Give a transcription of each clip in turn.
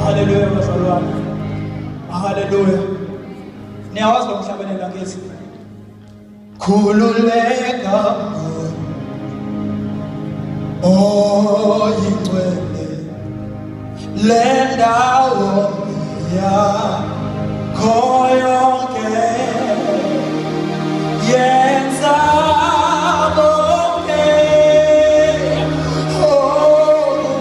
Hallelujah, bazalwane. Hallelujah. Niyawazi lo mhlabeni lakithi. Khululeka oyigcwele le ndawo yakho yonke yenza konke okufunayo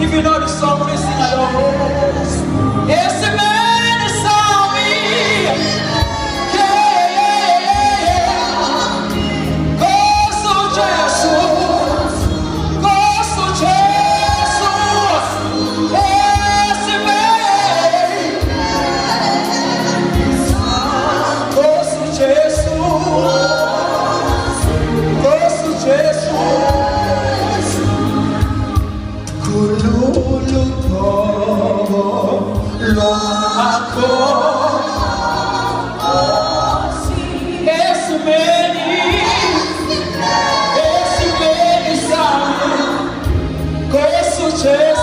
If you know the song, please sing along. Esse man saw me. Gosto Jesus. Gosto Jesus. Esse man. Gosto Jesus. Gosto Jesus. Kululu togo lo ako esse meni sabe conheço Jesus.